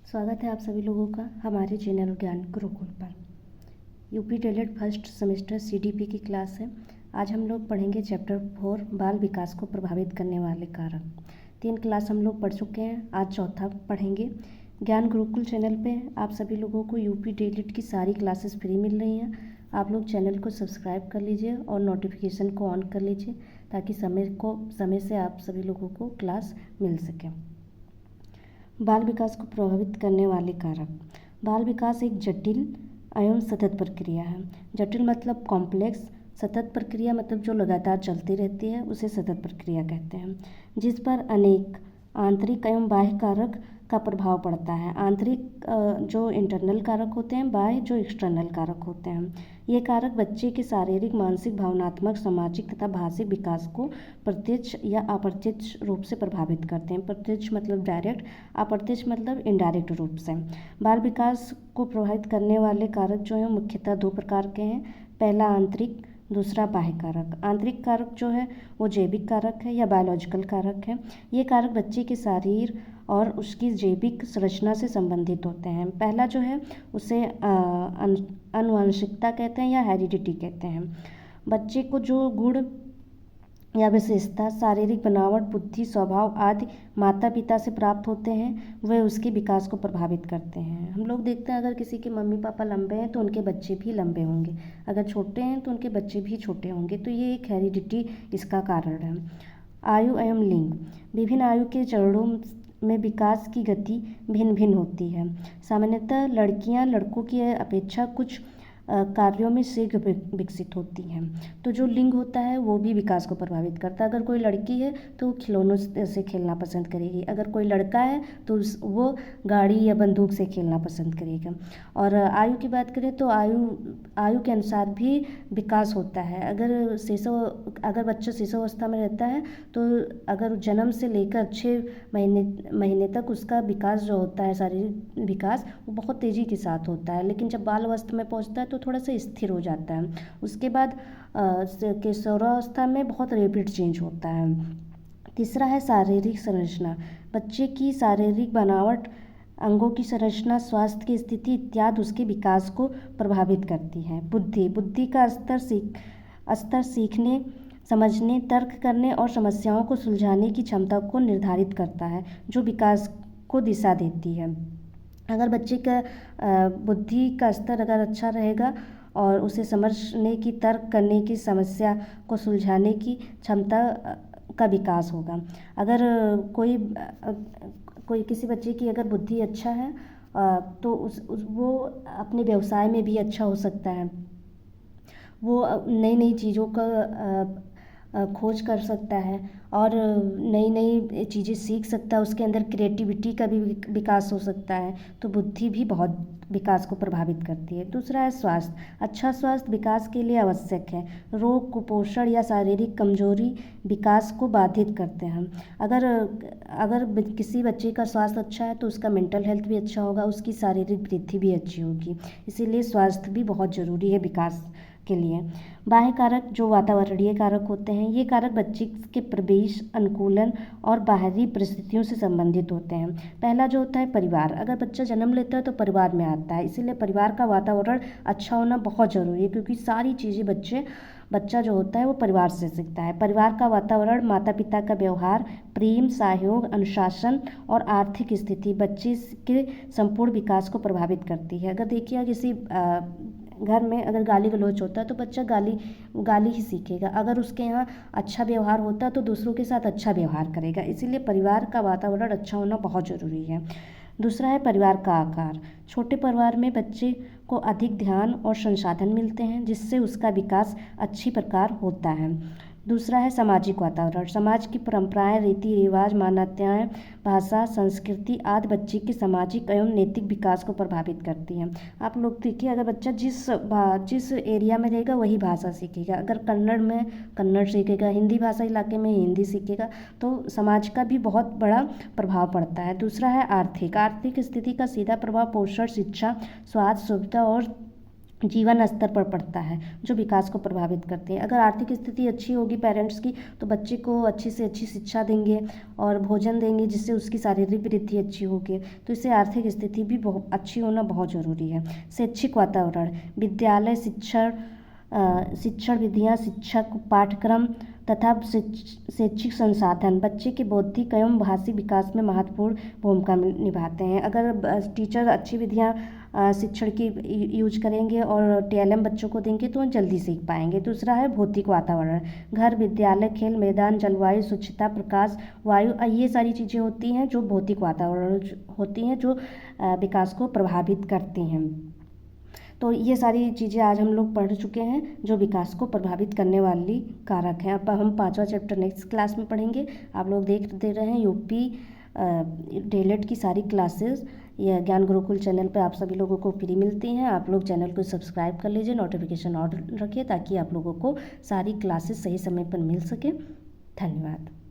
स्वागत है आप सभी लोगों का हमारे चैनल ज्ञान गुरुकुल पर। यूपी टेलेट फर्स्ट सेमेस्टर सीडीपी की क्लास है। आज हम लोग पढ़ेंगे चैप्टर 4 बाल विकास को प्रभावित करने वाले कारक। 3 क्लास हम लोग पढ़ चुके हैं, आज चौथा पढ़ेंगे। ज्ञान गुरुकुल चैनल पे आप सभी लोगों को यूपी टेलेट की सारी क्लासेस फ्री मिल रही हैं। आप लोग चैनल को सब्सक्राइब कर लीजिए और नोटिफिकेशन को ऑन कर लीजिए ताकि समय से आप सभी लोगों को क्लास मिल सके। बाल विकास को प्रभावित करने वाले कारक। बाल विकास एक जटिल एवं सतत प्रक्रिया है। जटिल मतलब कॉम्प्लेक्स, सतत प्रक्रिया मतलब जो लगातार चलती रहती है उसे सतत प्रक्रिया कहते हैं, जिस पर अनेक आंतरिक एवं बाह्य कारक का प्रभाव पड़ता है। आंतरिक जो इंटरनल कारक होते हैं, बाह्य जो एक्सटर्नल कारक होते हैं। ये कारक बच्चे के शारीरिक, मानसिक, भावनात्मक, सामाजिक तथा भाषिक विकास को प्रत्यक्ष या अप्रत्यक्ष रूप से प्रभावित करते हैं। प्रत्यक्ष मतलब डायरेक्ट, अप्रत्यक्ष मतलब इनडायरेक्ट रूप से। बाल विकास को प्रभावित करने वाले कारक जो हैं मुख्यतः 2 प्रकार के हैं। पहला आंतरिक, दूसरा बाह्य कारक। आंतरिक कारक जो है वो जैविक कारक है या बायोलॉजिकल कारक है। ये कारक बच्चे के शरीर और उसकी जैविक संरचना से संबंधित होते हैं। पहला जो है उसे आनुवंशिकता कहते हैं या हेरिडिटी कहते हैं। बच्चे को जो गुण या विशेषता, शारीरिक बनावट, बुद्धि, स्वभाव आदि माता पिता से प्राप्त होते हैं वह उसके विकास को प्रभावित करते हैं। हम लोग देखते हैं अगर किसी के मम्मी पापा लंबे हैं तो उनके बच्चे भी लंबे होंगे, अगर छोटे हैं तो उनके बच्चे भी छोटे होंगे। तो ये एक हेरिडिटी इसका कारण है। आयु एवं लिंग। विभिन्न आयु के चरणों में विकास की गति भिन्न भिन्न होती है। सामान्यतः लड़कियां लड़कों की अपेक्षा कुछ कार्यों में शीघ्र विकसित होती हैं। तो जो लिंग होता है वो भी विकास को प्रभावित करता है। अगर कोई लड़की है तो खिलौनों से खेलना पसंद करेगी, अगर कोई लड़का है तो वो गाड़ी या बंदूक से खेलना पसंद करेगा। और आयु की बात करें तो आयु के अनुसार भी विकास होता है। अगर बच्चा शिशुअवस्था में रहता है तो अगर जन्म से लेकर 6 महीने तक उसका विकास जो होता है, शारीरिक विकास, वो बहुत तेज़ी के साथ होता है। लेकिन जब बाल अवस्था में पहुंचता है तो थोड़ा सा स्थिर हो जाता है। उसके बाद किशोरावस्था में बहुत रैपिड चेंज होता है। तीसरा है शारीरिक संरचना। बच्चे की शारीरिक बनावट, अंगों की संरचना, स्वास्थ्य की स्थिति इत्यादि उसके विकास को प्रभावित करती है। बुद्धि का स्तर सीखने, समझने, तर्क करने और समस्याओं को सुलझाने की क्षमता को निर्धारित करता है, जो विकास को दिशा देती है। अगर बच्चे का बुद्धि का स्तर अगर अच्छा रहेगा और उसे समझने की, तर्क करने की, समस्या को सुलझाने की क्षमता का विकास होगा। अगर कोई किसी बच्चे की अगर बुद्धि अच्छा है तो वो अपने व्यवसाय में भी अच्छा हो सकता है। वो नई नई चीज़ों का खोज कर सकता है और नई नई चीज़ें सीख सकता है। उसके अंदर क्रिएटिविटी का भी विकास हो सकता है। तो बुद्धि भी बहुत विकास को प्रभावित करती है। दूसरा है स्वास्थ्य। अच्छा स्वास्थ्य विकास के लिए आवश्यक है। रोग, कुपोषण या शारीरिक कमजोरी विकास को बाधित करते हैं। अगर किसी बच्चे का स्वास्थ्य अच्छा है तो उसका मेंटल हेल्थ भी अच्छा होगा, उसकी शारीरिक वृद्धि भी अच्छी होगी। इसीलिए स्वास्थ्य भी बहुत ज़रूरी है विकास के लिए। बाह्य कारक जो वातावरणीय कारक होते हैं, ये कारक बच्चे के प्रवेश, अनुकूलन और बाहरी परिस्थितियों से संबंधित होते हैं। पहला जो होता है परिवार। अगर बच्चा जन्म लेता है तो परिवार में आता है, इसीलिए परिवार का वातावरण अच्छा होना बहुत ज़रूरी है, क्योंकि सारी चीज़ें बच्चा जो होता है वो परिवार से सीखता है। परिवार का वातावरण, माता पिता का व्यवहार, प्रेम, सहयोग, अनुशासन और आर्थिक स्थिति बच्चे के संपूर्ण विकास को प्रभावित करती है। अगर देखिए किसी घर में अगर गाली गलौज होता है तो बच्चा गाली ही सीखेगा। अगर उसके यहाँ अच्छा व्यवहार होता है तो दूसरों के साथ अच्छा व्यवहार करेगा। इसीलिए परिवार का वातावरण अच्छा होना बहुत ज़रूरी है। दूसरा है परिवार का आकार। छोटे परिवार में बच्चे को अधिक ध्यान और संसाधन मिलते हैं, जिससे उसका विकास अच्छी प्रकार होता है। दूसरा है सामाजिक वातावरण। समाज की परंपराएं, रीति रिवाज, मान्यताएं, भाषा, संस्कृति आदि बच्चे के सामाजिक एवं नैतिक विकास को प्रभावित करती हैं। आप लोग देखिए, अगर बच्चा जिस एरिया में रहेगा वही भाषा सीखेगा। अगर कन्नड़ में कन्नड़ सीखेगा, हिंदी भाषा इलाके में हिंदी सीखेगा, तो समाज का भी बहुत बड़ा प्रभाव पड़ता है। दूसरा है आर्थिक स्थिति का सीधा प्रभाव पोषण, शिक्षा, स्वास्थ्य, सुविधा और जीवन स्तर पर पड़ता है, जो विकास को प्रभावित करते हैं। अगर आर्थिक स्थिति अच्छी होगी पेरेंट्स की, तो बच्चे को अच्छी से अच्छी शिक्षा देंगे और भोजन देंगे, जिससे उसकी शारीरिक वृद्धि अच्छी होगी। तो इससे आर्थिक स्थिति भी बहुत अच्छी होना बहुत ज़रूरी है। शैक्षिक वातावरण, विद्यालय शिक्षण विधियाँ, शिक्षक, पाठ्यक्रम तथा शैक्षिक संसाधन बच्चे के बौद्धिक एवं भाषी विकास में महत्वपूर्ण भूमिका निभाते हैं। अगर टीचर अच्छी विधियाँ शिक्षण की यूज करेंगे और टीएलएम बच्चों को देंगे तो वो जल्दी सीख पाएंगे। दूसरा है भौतिक वातावरण, घर, विद्यालय, खेल मैदान, जलवायु, स्वच्छता, प्रकाश, वायु, ये सारी चीज़ें होती हैं जो भौतिक वातावरण होती हैं, जो विकास को प्रभावित करती हैं। तो ये सारी चीज़ें आज हम लोग पढ़ चुके हैं जो विकास को प्रभावित करने वाली कारक हैं। अब हम 5वां चैप्टर नेक्स्ट क्लास में पढ़ेंगे। आप लोग देख दे रहे हैं यूपी डीएलएड की सारी क्लासेस, ये ज्ञान गुरुकुल चैनल पे आप सभी लोगों को फ्री मिलती हैं। आप लोग चैनल को सब्सक्राइब कर लीजिए, नोटिफिकेशन ऑन रखिए ताकि आप लोगों को सारी क्लासेस सही समय पर मिल सके। धन्यवाद।